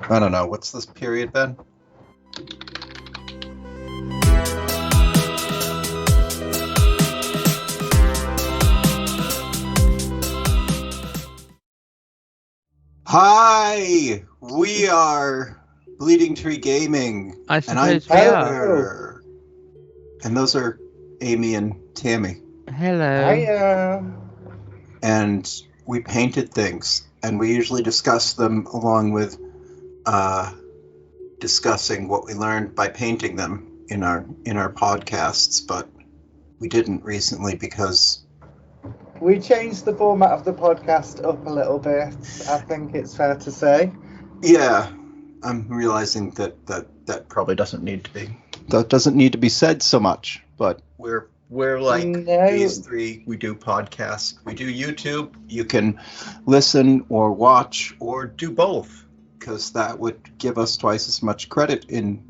I don't know. What's this period, Ben? Hi! We are Bleeding Tree Gaming. I and I'm suppose we Peter. And those are Aimee and Tammy. Hello. Hiya. And we painted things. And we usually discuss them along with discussing what we learned by painting them in our podcasts, but we didn't recently because we changed the format of the podcast up a little bit, I think it's fair to say. Yeah, I'm realizing that probably doesn't need to be said so much, but we're like these three. We do podcasts, we do YouTube. You can listen or watch or do both, because that would give us twice as much credit in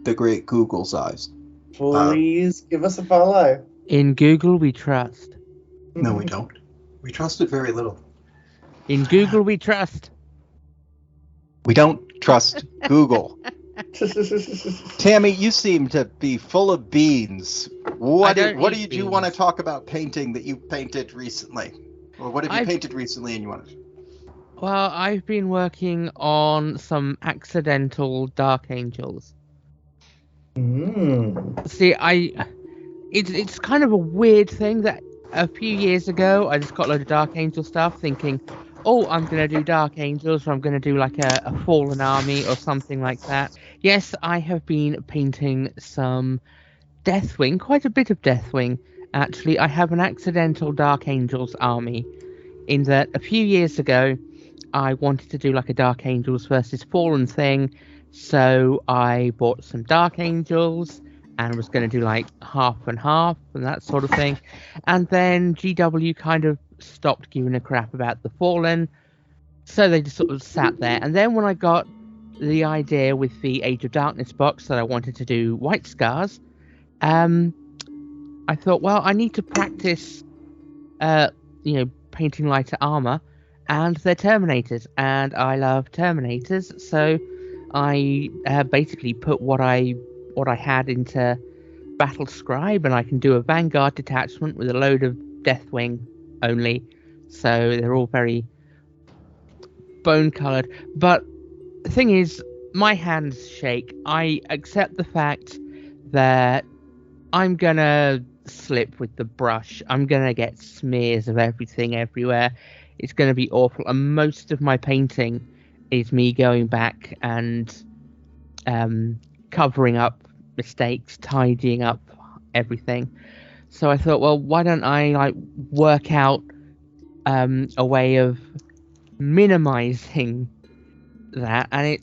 the great Google's eyes. Please give us a follow. In Google we trust. No, we don't. We trust it very little. In Google we trust. We don't trust Google. Tammy, you seem to be full of beans. What did you want to talk about painting that you painted recently? Or what have you painted recently and you wanted? Well, I've been working on some accidental Dark Angels. See, it's kind of a weird thing that a few years ago I just got a load of Dark Angel stuff thinking, oh, I'm going to do Dark Angels, or I'm going to do like a Fallen Army or something like that. Yes, I have been painting some Deathwing, quite a bit of Deathwing. Actually, I have an accidental Dark Angels army, in that a few years ago I wanted to do like a Dark Angels versus Fallen thing, so I bought some Dark Angels and was going to do like half and half and that sort of thing. And then GW kind of stopped giving a crap about the Fallen, so they just sort of sat there. And then when I got the idea with the Age of Darkness box that I wanted to do White Scars, I thought, well, I need to practice, painting lighter armor, and they're Terminators, and I love Terminators, so I basically put what I had into Battle Scribe, and I can do a Vanguard detachment with a load of Deathwing only, so they're all very bone-coloured. But the thing is, my hands shake. I accept the fact that I'm gonna slip with the brush. I'm gonna get smears of everything everywhere. It's gonna be awful, and most of my painting is me going back and covering up mistakes, tidying up everything. So I thought, well, why don't I work out a way of minimizing that? And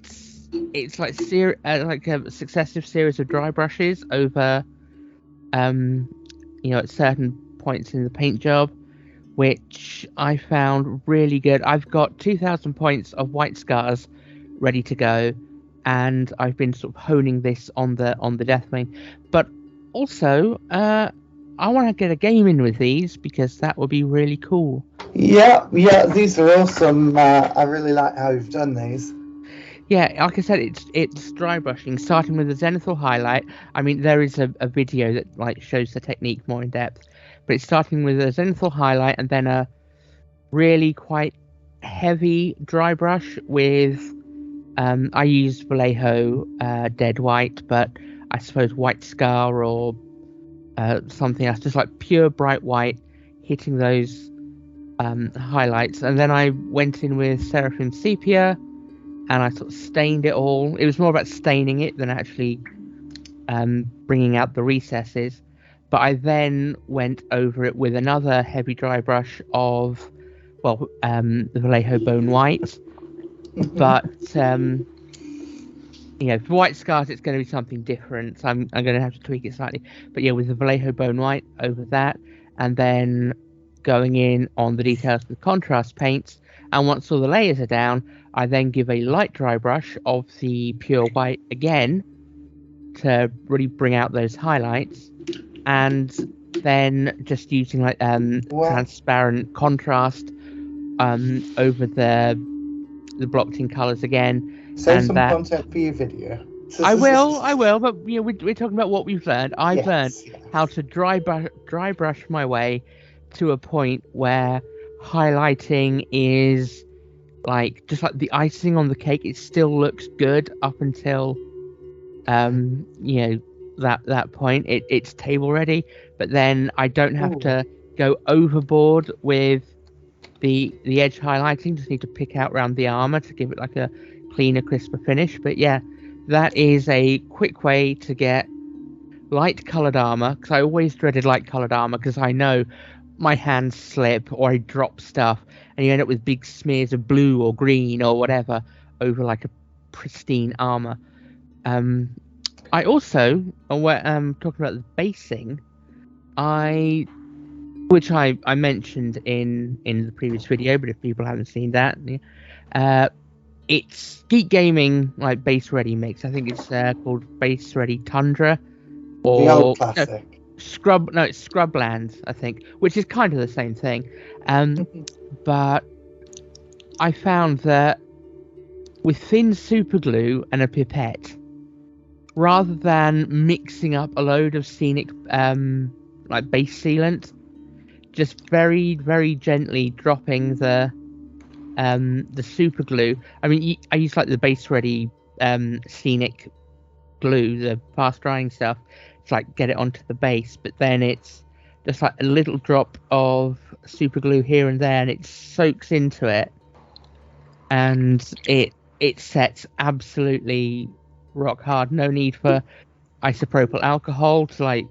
it's like a successive series of dry brushes over at certain points in the paint job, which I found really good. I've got 2,000 points of White Scars ready to go, and I've been sort of honing this on the Deathwing. But also, I want to get a game in with these, because that would be really cool. Yeah, these are awesome. I really like how you've done these. Yeah, like I said, it's dry brushing, starting with the zenithal highlight. I mean, there is a video that like shows the technique more in depth, but it's starting with a zenithal highlight and then a really quite heavy dry brush with I used Vallejo Dead White, but I suppose White Scar or something else, just like pure bright white, hitting those highlights. And then I went in with Seraphim Sepia, and I sort of stained it all. It was more about staining it than actually bringing out the recesses. But I then went over it with another heavy dry brush of, the Vallejo Bone White. But, for White Scars, it's going to be something different. So I'm going to have to tweak it slightly. But yeah, with the Vallejo Bone White over that. And then going in on the details with contrast paints. And once all the layers are down, I then give a light dry brush of the pure white again to really bring out those highlights, and then just using transparent contrast over the the blocked in colours again. Save some content for your video. I will, but we're talking about what we've learned. I've learned how to dry brush my way to a point where highlighting is like just like the icing on the cake. It still looks good up until that point. It's table ready, but then I don't have to go overboard with the edge highlighting. Just need to pick out around the armor to give it like a cleaner, crisper finish. But yeah, that is a quick way to get light colored armor, because I always dreaded light colored armor because I know my hands slip or I drop stuff and you end up with big smears of blue or green or whatever over like a pristine armor. I also, talking about the basing, which I mentioned in the previous video, but if people haven't seen that, it's Geek Gaming like base ready mix. I think it's called Base Ready Tundra, or the old classic. It's Scrubland, I think, which is kind of the same thing. But I found that with thin super glue and a pipette, rather than mixing up a load of scenic like base sealant, just very, very gently dropping the super glue. I mean, I use like the base ready scenic glue, the fast drying stuff, to like get it onto the base, but then it's just like a little drop of super glue here and there, and it soaks into it, and it sets absolutely rock hard. No need for isopropyl alcohol to like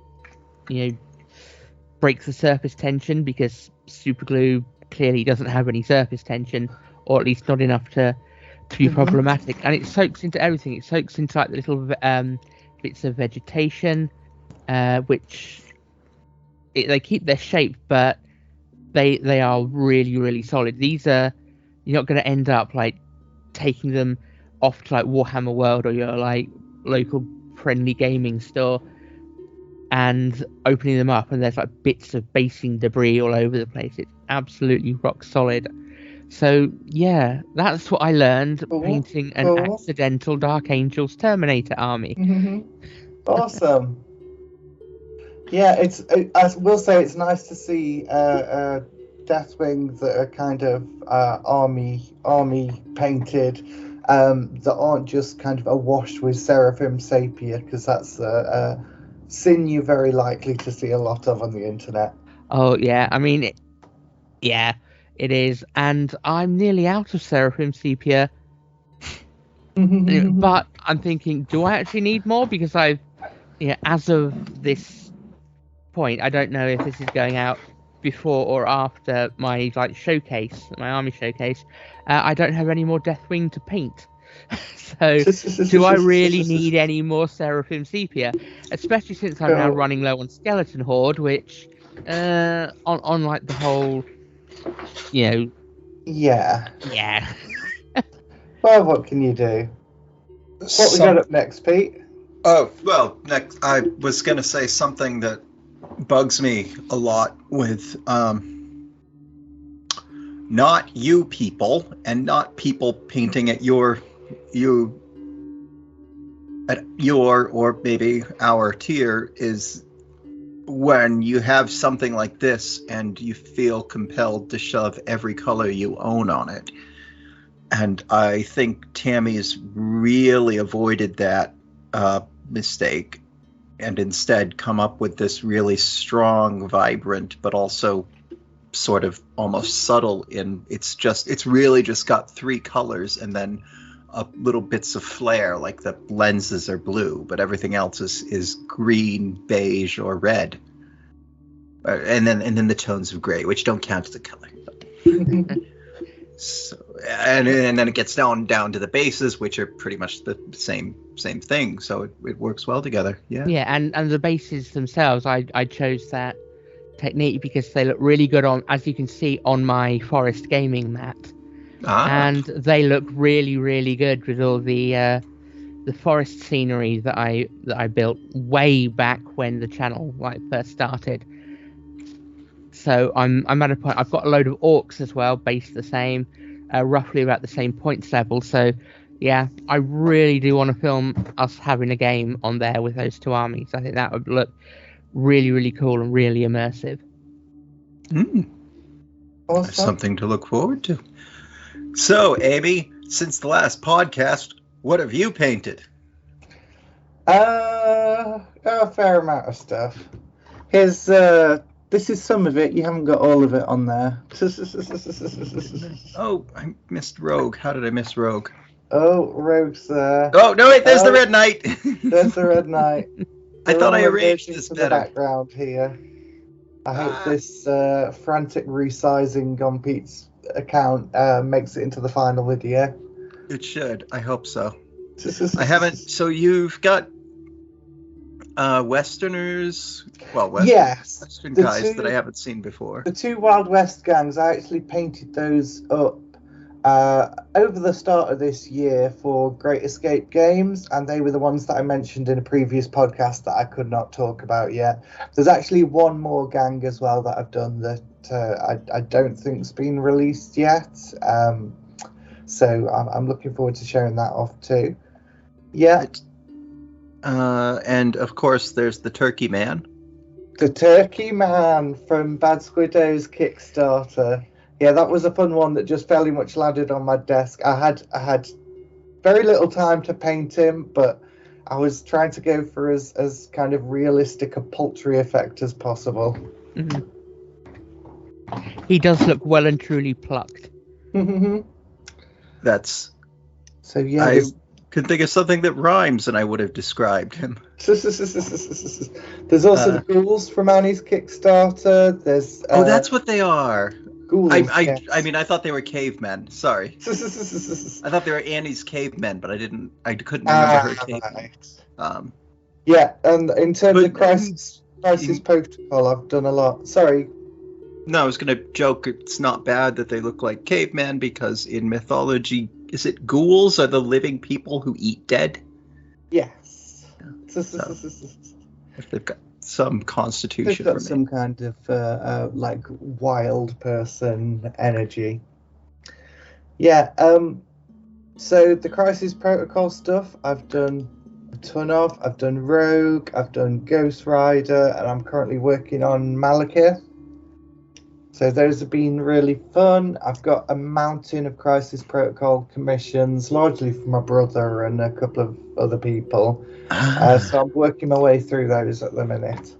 break the surface tension, because super glue clearly doesn't have any surface tension, or at least not enough to be problematic. And it soaks into everything. It soaks into like the little bits of vegetation, which they keep their shape, but they are really, really solid. These are, you're not going to end up like taking them off to like Warhammer World or your like local friendly gaming store and opening them up and there's like bits of basing debris all over the place. It's absolutely rock solid. So yeah, that's what I learned painting an accidental Dark Angels Terminator army. Awesome. Yeah, I will say it's nice to see Deathwing that are kind of army painted, that aren't just kind of awash with Seraphim Sapia, because that's a sin you're very likely to see a lot of on the internet. Oh yeah, I mean, it is, and I'm nearly out of Seraphim Sepia. But I'm thinking, do I actually need more? Because as of this point, I don't know if this is going out before or after my like showcase, my army showcase. I don't have any more Deathwing to paint. So do I really need any more Seraphim Sepia? Especially since I'm now running low on Skeleton Horde, which on like the whole, Yeah. Well, what can you do? What we got up next, Pete? Oh, well, next I was going to say something that bugs me a lot with not you people, and not people painting at your or maybe our tier, is when you have something like this and you feel compelled to shove every color you own on it. And I think Tammy's really avoided that mistake, and instead come up with this really strong, vibrant, but also sort of almost subtle in it's really just got three colors and then little bits of flair, like the lenses are blue, but everything else is green, beige, or red, and then the tones of gray, which don't count as a color. So, and then it gets down to the bases, which are pretty much the same thing. So it works well together. Yeah, and the bases themselves, I chose that technique because they look really good on, as you can see, on my Forest Gaming mat. And they look really, really good with all the forest scenery that I built way back when the channel like first started. So I'm at a point. I've got a load of orcs as well, based the same. roughly about the same points level. So, yeah, I really do want to film us having a game on there with those two armies. I think that would look really, really cool and really immersive. Awesome. Something to look forward to. So, Aimee, since the last podcast, what have you painted? A fair amount of stuff. Here's this is some of it. You haven't got all of it on there. Oh, I missed Rogue. How did I miss Rogue? Oh, Rogue's there. Oh, no, wait, there's the Red Knight. There's the Red Knight. I thought I arranged this better. The background here. I hope this frantic resizing on Pete's account makes it into the final video. It should. I hope so. I haven't. So you've got Westerners. Well, Western guys that I haven't seen before. The two Wild West gangs. I actually painted those up over the start of this year for Great Escape Games, and they were the ones that I mentioned in a previous podcast that I could not talk about yet. There's actually one more gang as well that I've done that I don't think's been released yet. So I'm looking forward to showing that off too. Yeah. And of course, there's the Turkey Man. The Turkey Man from Bad Squiddo's Kickstarter. Yeah, that was a fun one that just fairly much landed on my desk. I had very little time to paint him, but I was trying to go for as kind of realistic a poultry effect as possible. Mm-hmm. He does look well and truly plucked. That's... So yeah, I could think of something that rhymes and I would have described him. There's also the ghouls from Annie's Kickstarter. There's that's what they are. Ghouls, I mean, I thought they were cavemen. Sorry, I thought they were Annie's cavemen, but I couldn't remember her cavemen. Yeah, and in terms of Crisis Protocol, I've done a lot. Sorry. No, I was gonna joke. It's not bad that they look like cavemen because in mythology, is it ghouls are the living people who eat dead? Yes. So, if they've got some constitution, they've got some kind of like wild person energy. Yeah. So the Crisis Protocol stuff I've done a ton of. I've done Rogue. I've done Ghost Rider, and I'm currently working on Malekith. So those have been really fun. I've got a mountain of Crisis Protocol commissions, largely from my brother and a couple of other people. So I'm working my way through those at the minute.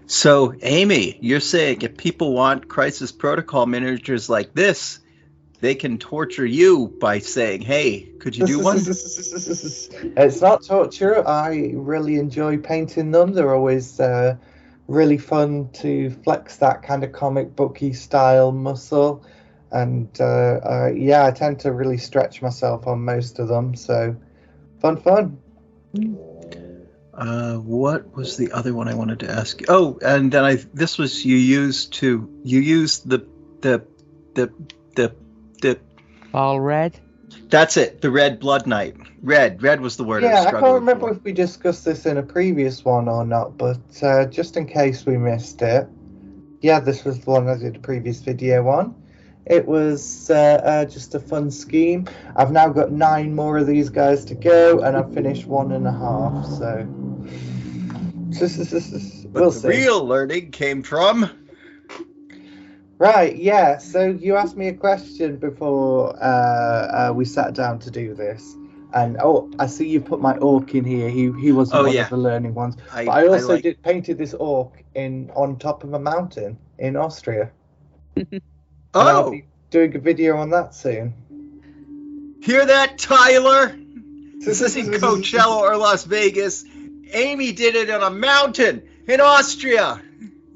So, Aimee, you're saying if people want Crisis Protocol miniatures like this, they can torture you by saying, hey, could you do one? It's not torture. I really enjoy painting them. They're always... really fun to flex that kind of comic booky style muscle, and I tend to really stretch myself on most of them, so fun. What was the other one I wanted to ask you? Oh, and then you used the All red. That's it, the Red Blood Knight. Red was the word I was struggling I can't remember for. if we discussed this in a previous one or not, but just in case we missed it, yeah, this was the one I did a previous video on. It was just a fun scheme. I've now got 9 more of these guys to go, and I've finished 1.5, so... But the real learning came from... Right, yeah, so you asked me a question before we sat down to do this. And I see you put my orc in here. He wasn't one of the learning ones. But I also painted this orc on top of a mountain in Austria. I'll be doing a video on that soon. Hear that, Tyler? This isn't Coachella or Las Vegas. Aimee did it on a mountain in Austria.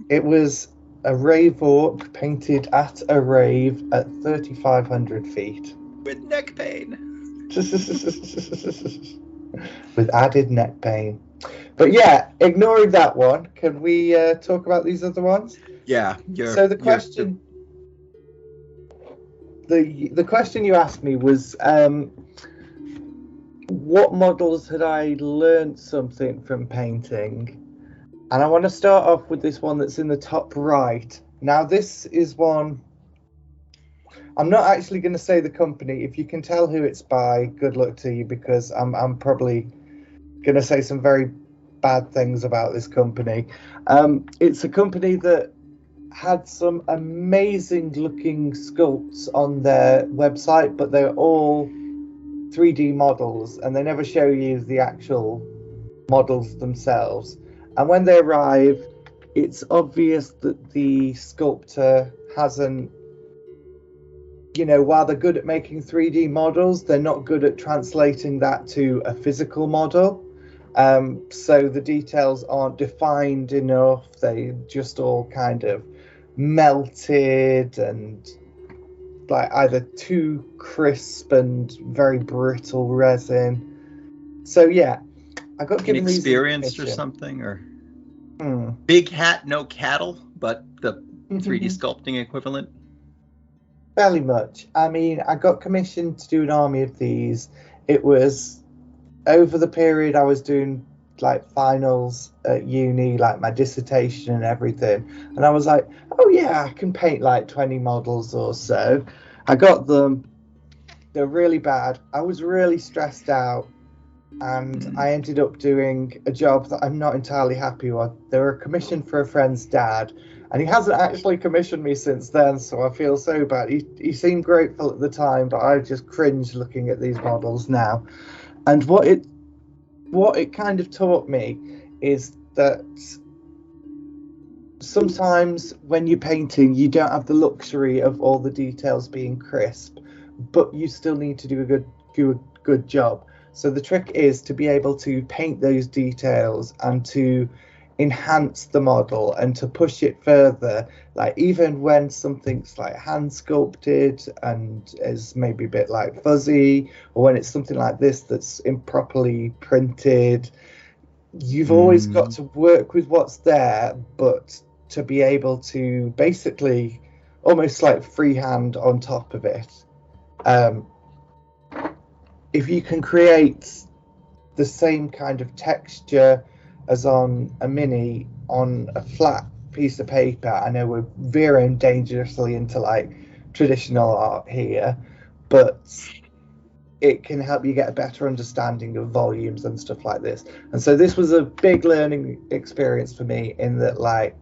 It was a rave orc painted at a rave at 3,500 feet. With neck pain. With added neck pain. But yeah, ignoring that one, can we talk about these other ones? Yeah. So the question... The question you asked me was what models had I learned something from painting? And I want to start off with this one that's in the top right. Now this is one I'm not actually going to say the company. If you can tell who it's by, good luck to you, because I'm probably going to say some very bad things about this company. It's a company that had some amazing looking sculpts on their website, but they're all 3D models, and they never show you the actual models themselves. And when they arrive, it's obvious that the sculptor hasn't, while they're good at making 3D models, they're not good at translating that to a physical model. So the details aren't defined enough. They just all kind of melted and like either too crisp and very brittle resin. So yeah, I got given inexperienced or something, or big hat, no cattle, but the 3D sculpting equivalent. Fairly much. I mean, I got commissioned to do an army of these. It was over the period I was doing like finals at uni, like my dissertation and everything. And I was like, oh yeah, I can paint like 20 models or so. I got them. They're really bad. I was really stressed out. And I ended up doing a job that I'm not entirely happy with. They were commissioned for a friend's dad, and he hasn't actually commissioned me since then, so I feel so bad. He seemed grateful at the time, but I just cringe looking at these models now. And what it kind of taught me is that sometimes when you're painting, you don't have the luxury of all the details being crisp, but you still need to do a good job. So the trick is to be able to paint those details and to enhance the model and to push it further. Like even when something's like hand sculpted and is maybe a bit like fuzzy, or when it's something like this that's improperly printed, you've always got to work with what's there, but to be able to basically almost like freehand on top of it. If you can create the same kind of texture as on a mini on a flat piece of paper, I know we're veering dangerously into like traditional art here, but it can help you get a better understanding of volumes and stuff like this. And so this was a big learning experience for me, in that like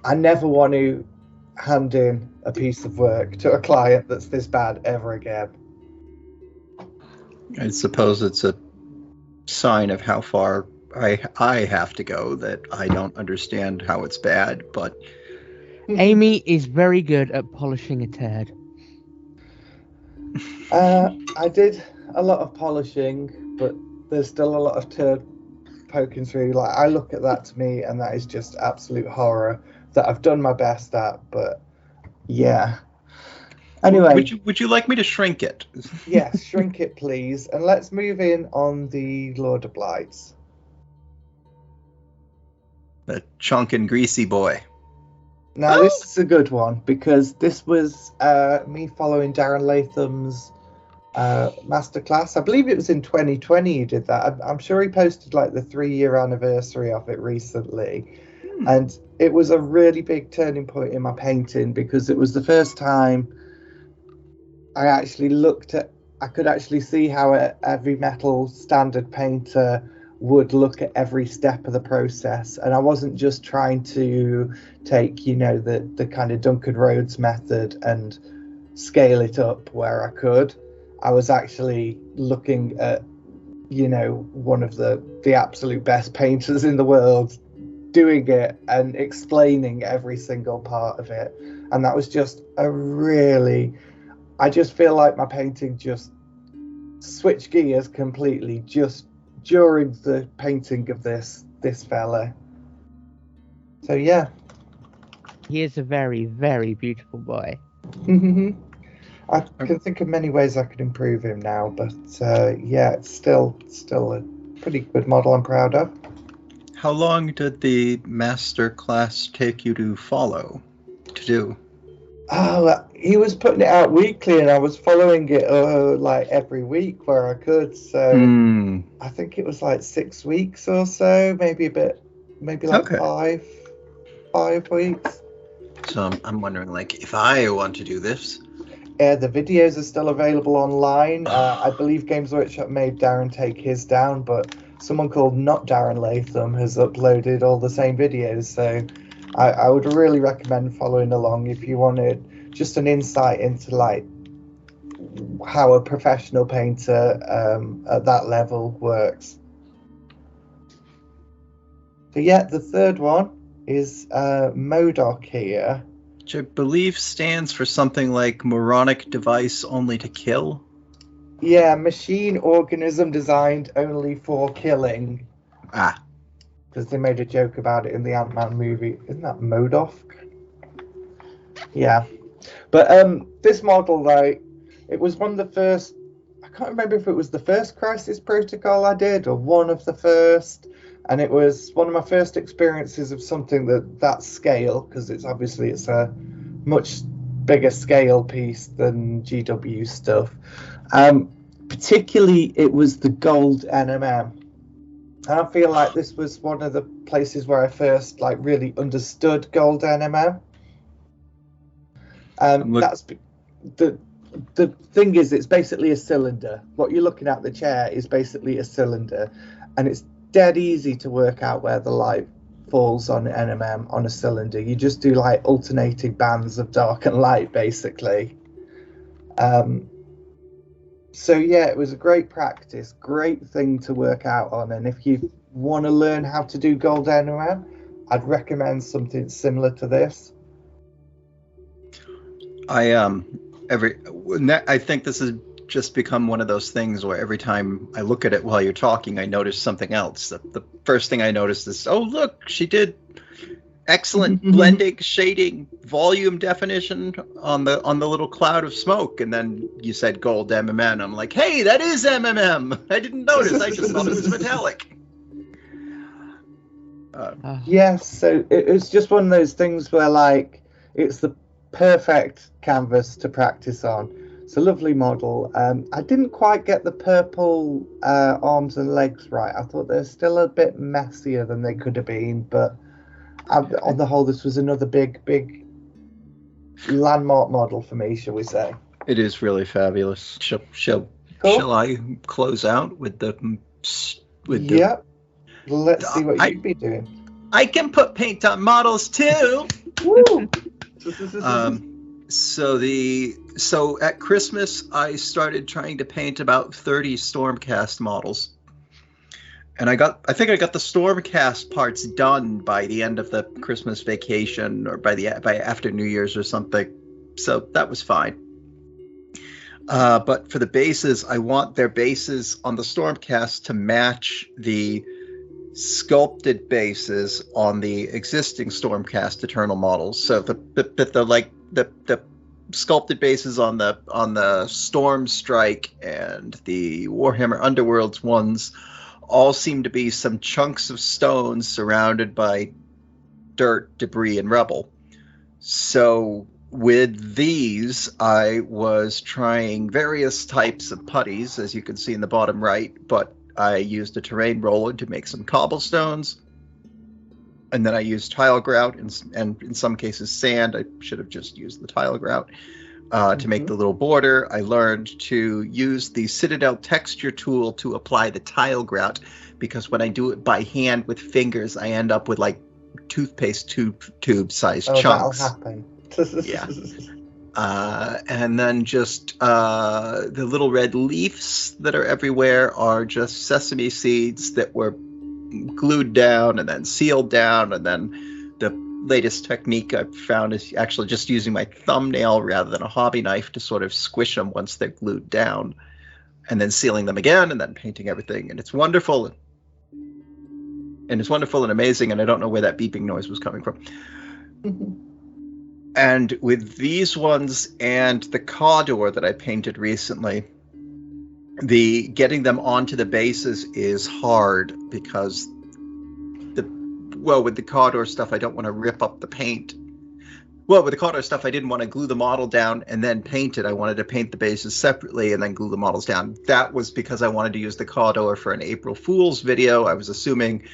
I never want to hand in a piece of work to a client that's this bad ever again. I suppose it's a sign of how far I have to go that I don't understand how it's bad, but Aimee is very good at polishing a turd. I did a lot of polishing, but there's still a lot of turd poking through. Like I look at that to me, and that is just absolute horror that I've done my best at, but yeah. Anyway, would you like me to shrink it? Yes, shrink it, please. And let's move in on the Lord of Blights. The chunk and greasy boy. Now, this is a good one, because this was me following Darren Latham's masterclass. I believe it was in 2020 he did that. I'm sure he posted like the 3-year anniversary of it recently. And it was a really big turning point in my painting, because it was the first time I actually I could actually see how a heavy metal standard painter would look at every step of the process. And I wasn't just trying to take, the kind of Duncan Rhodes method and scale it up where I could. I was actually looking at, one of the absolute best painters in the world doing it and explaining every single part of it. And that was just I just feel like my painting just switched gears completely just during the painting of this fella. So yeah. He is a very, very beautiful boy. I can think of many ways I could improve him now, but yeah, it's still a pretty good model I'm proud of. How long did the master class take you to do? Oh, he was putting it out weekly, and I was following it like every week where I could. So I think it was like 6 weeks or so, maybe like 5 weeks. So I'm wondering, like, if I want to do this, The videos are still available online. I believe Games Workshop made Darren take his down, but someone called Not Darren Latham has uploaded all the same videos. So I would really recommend following along if you wanted just an insight into like how a professional painter at that level works. So yeah, the third one is MODOK here. Which I believe stands for something like moronic device only to kill. Yeah, machine organism designed only for killing. Ah. Because they made a joke about it in the Ant-Man movie. Isn't that MODOK? Yeah. But this model, like, it was one of the first... I can't remember if it was the first Crisis Protocol I did or one of the first. And it was one of my first experiences of something that scale, because it's a much bigger scale piece than GW stuff. Particularly, it was the gold NMM. And I feel like this was one of the places where I first like really understood gold NMM. That's the thing is, it's basically a cylinder. What you're looking at, the chair, is basically a cylinder, and it's dead easy to work out where the light falls on NMM on a cylinder. You just do like alternating bands of dark and light, basically. So yeah, it was a great practice, great thing to work out on. And if you want to learn how to do gold NMM, I'd recommend something similar to this. I think this has just become one of those things where every time I look at it while you're talking, I notice something else. The first thing I noticed is, oh, look, she did excellent blending, shading, volume definition on the little cloud of smoke. And then you said gold MMM. I'm like, hey, that is MMM. I didn't notice. I just thought it was metallic. Yes, so it's just one of those things where, like, it's the perfect canvas to practice on. It's a lovely model. I didn't quite get the purple arms and legs right. I thought they're still a bit messier than they could have been, but on the whole, this was another big landmark model for me, shall we say. It is really fabulous. Shall I close out with the... Yep. Let's see what you've been doing. I can put paint on models too! Woo! So at Christmas, I started trying to paint about 30 Stormcast models. And I think I got the Stormcast parts done by the end of the Christmas vacation, or by after New Year's or something. So that was fine. But for the bases, I want their bases on the Stormcast to match the sculpted bases on the existing Stormcast Eternal models. So the sculpted bases on the Storm Strike and the Warhammer Underworlds ones all seem to be some chunks of stone surrounded by dirt, debris, and rubble. So with these, I was trying various types of putties, as you can see in the bottom right, but I used a terrain roller to make some cobblestones, and then I used tile grout and in some cases sand. I should have just used the tile grout to make the little border. I learned to use the Citadel texture tool to apply the tile grout, because when I do it by hand with fingers, I end up with like toothpaste tube sized chunks. That'll happen. Yeah. And then just the little red leaves that are everywhere are just sesame seeds that were glued down and then sealed down. And then the latest technique I've found is actually just using my thumbnail rather than a hobby knife to sort of squish them once they're glued down, and then sealing them again, and then painting everything. And it's wonderful. And it's wonderful and amazing, and I don't know where that beeping noise was coming from. And with these ones and the Cawdor that I painted recently, getting them onto the bases is hard, because with the Cawdor stuff, I don't want to rip up the paint. Well, with the Cawdor stuff, I didn't want to glue the model down and then paint it. I wanted to paint the bases separately and then glue the models down. That was because I wanted to use the Cawdor for an April Fool's video. I was assuming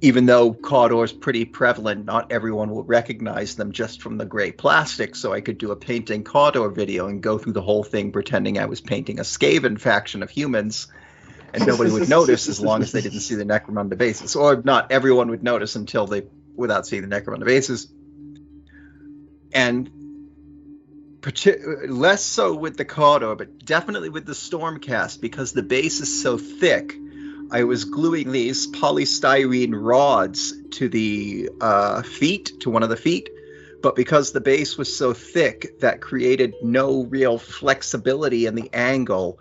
even though Cawdor's pretty prevalent, not everyone will recognize them just from the gray plastic. So I could do a painting Cawdor video and go through the whole thing pretending I was painting a Skaven faction of humans, and nobody would notice as long as they didn't see the Necromunda bases. Or not everyone would notice without seeing the Necromunda bases. And less so with the Cawdor, but definitely with the Stormcast, because the base is so thick. I was gluing these polystyrene rods to the feet, to one of the feet, but because the base was so thick, that created no real flexibility in the angle.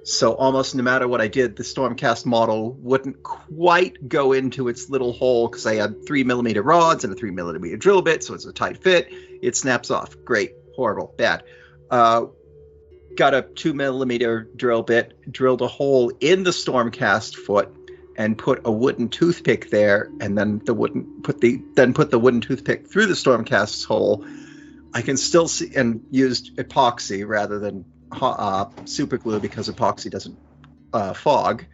So almost no matter what I did, the Stormcast model wouldn't quite go into its little hole, because I had 3mm rods and a 3mm drill bit, so it's a tight fit. It snaps off. Great. Horrible. Bad. Got a 2mm drill bit, drilled a hole in the Stormcast foot, and put a wooden toothpick there, and then put the wooden toothpick through the Stormcast's hole. I can still see, and used epoxy rather than super glue, because epoxy doesn't fog,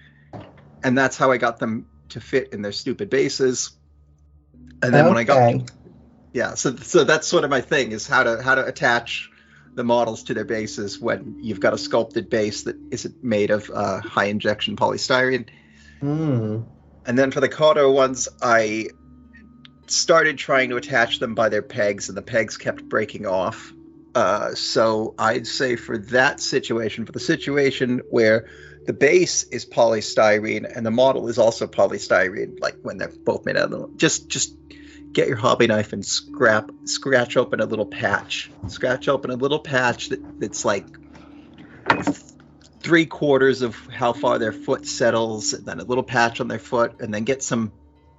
and that's how I got them to fit in their stupid bases. And then when I got, so that's sort of my thing, is how to attach the models to their bases when you've got a sculpted base that isn't made of high injection polystyrene. And then for the Cawdor ones, I started trying to attach them by their pegs, and the pegs kept breaking off. So I'd say for that situation, for the situation where the base is polystyrene and the model is also polystyrene, like when they're both made out of just get your hobby knife and scratch open a little patch. Scratch open a little patch that's like 3/4 of how far their foot settles, and then a little patch on their foot, and then get some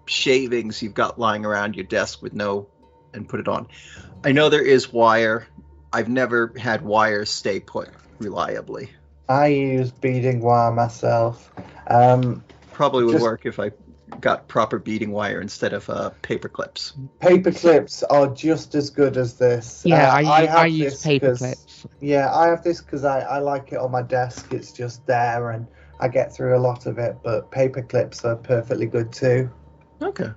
shavings you've got lying around your desk and put it on. I know there is wire. I've never had wire stay put reliably. I use beading wire myself. Probably would work if I got proper beading wire instead of paper clips. Paper clips are just as good as this. Yeah, I use paper clips. Yeah, I have this because I like it on my desk. It's just there, and I get through a lot of it, but paper clips are perfectly good too. Okay.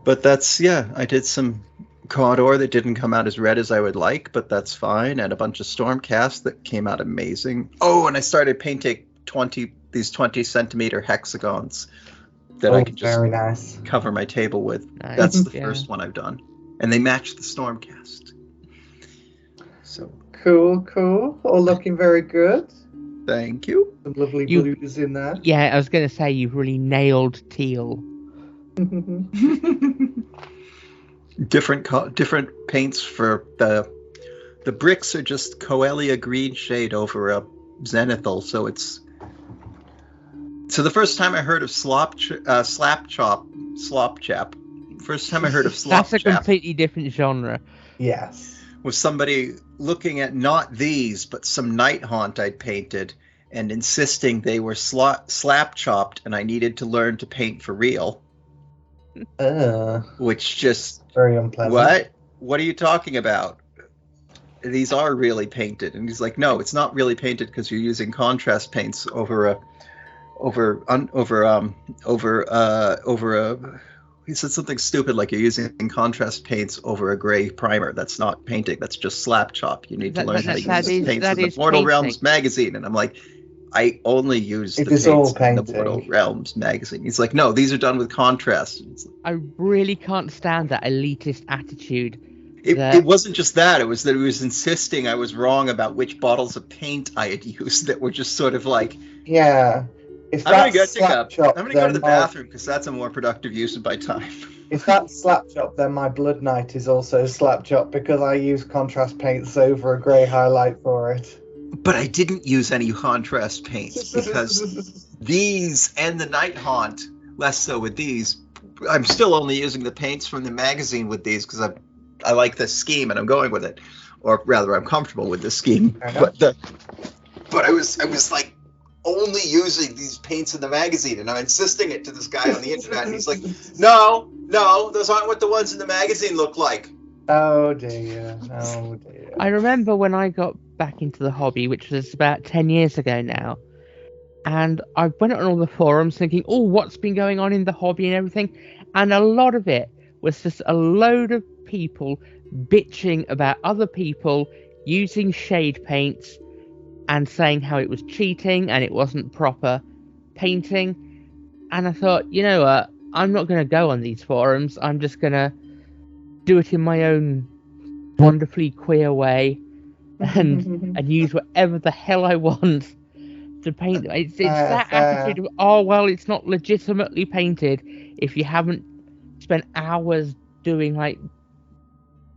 But that's, I did some Cawdor that didn't come out as red as I would like, but that's fine, and a bunch of Stormcast that came out amazing. Oh, and I started painting these 20-centimeter hexagons that I can just very nice. Cover my table with. Nice. That's the first one I've done, and they match the Stormcast. So cool. All looking very good. Thank you. Some lovely blues in there. Yeah, I was going to say you've really nailed teal. Different paints for the bricks are just Coelia green shade over a zenithal, so it's. So the first time I heard of slop chap. First time I heard of slop That's a completely different genre. Yes. Was somebody looking at not these, but some night haunt I'd painted, and insisting they were slap chopped, and I needed to learn to paint for real. Which just very unpleasant. What are you talking about? These are really painted, and he's like, no, it's not really painted because you're using contrast paints over he said something stupid like you're using contrast paints over a gray primer. That's not painting. That's just slap chop. You need to learn how to use paints in the Mortal Realms magazine. And I'm like, I only use the paints in the Mortal Realms magazine. He's like, no, these are done with contrast. I really can't stand that elitist attitude. It wasn't just that. It was that he was insisting I was wrong about which bottles of paint I had used that were just sort of like... Yeah. I'm going to go to the bathroom because that's a more productive use of my time. If that's slap chop, then my Blood Knight is also slap chop because I use contrast paints over a grey highlight for it. But I didn't use any contrast paints because these and the Night Haunt, less so with these. I'm still only using the paints from the magazine with these because I like this scheme and I'm going with it, or rather, I'm comfortable with this scheme. But I was like only using these paints in the magazine, and I'm insisting it to this guy on the internet, and he's like, "No, those aren't what the ones in the magazine look like." Oh dear. I remember when I got back into the hobby, which was about 10 years ago now, And I went on all the forums thinking, oh, what's been going on in the hobby and everything? And a lot of it was just a load of people bitching about other people using shade paints and saying how it was cheating and it wasn't proper painting. And I thought, you know what? I'm not going to go on these forums. I'm just going to do it in my own wonderfully queer way and use whatever the hell I want to paint. It's that attitude of, oh, well, it's not legitimately painted if you haven't spent hours doing, like,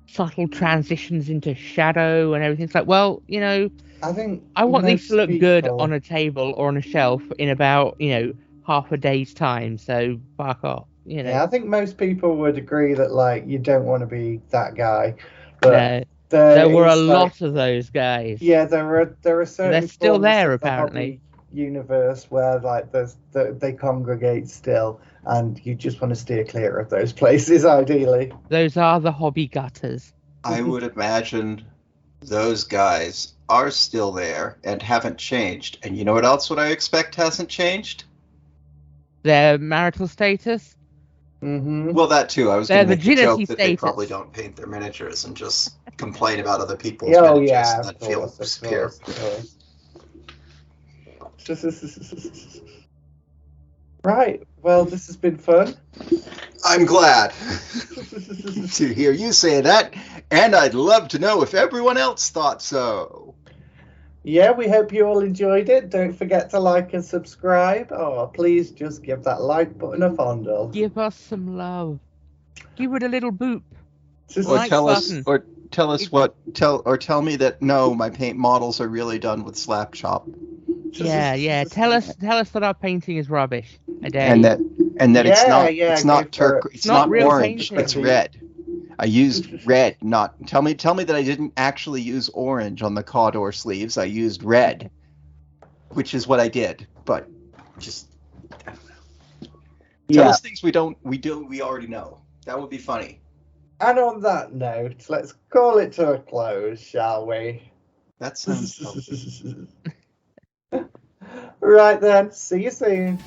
subtle transitions into shadow and everything. It's like, well, you know, I want these to look good on a table or on a shelf in about, you know, half a day's time, so fuck off. You know. Yeah, I think most people would agree that, like, you don't want to be that guy. But no, there were a lot of those guys. Yeah, there are certain. They're still there, apparently. The universe where, like, they congregate still, and you just want to steer clear of those places, ideally. Those are the hobby gutters. I would imagine those guys are still there and haven't changed. And you know what else would I expect hasn't changed? Their marital status? Mm-hmm. Well, that too. I was going to make the joke that they probably don't paint their miniatures and just complain about other people's miniatures and then feel secure. Right. Well, this has been fun. I'm glad to hear you say that, and I'd love to know if everyone else thought so. Yeah, we hope you all enjoyed it. Don't forget to like and subscribe. Oh, please just give that like button a fondle. Give us some love. Give it a little boop. Or tell me that no, my paint models are really done with slap chop. Yeah. Tell us that our painting is rubbish. And that it's not turquoise. It's not orange. Painting. It's red. I used red. Not tell me that I didn't actually use orange on the Cawdor sleeves. I used red, which is what I did. But just I don't know. Tell us things we already know. That would be funny. And on that note, let's call it to a close, shall we? That sounds. Right then. See you soon.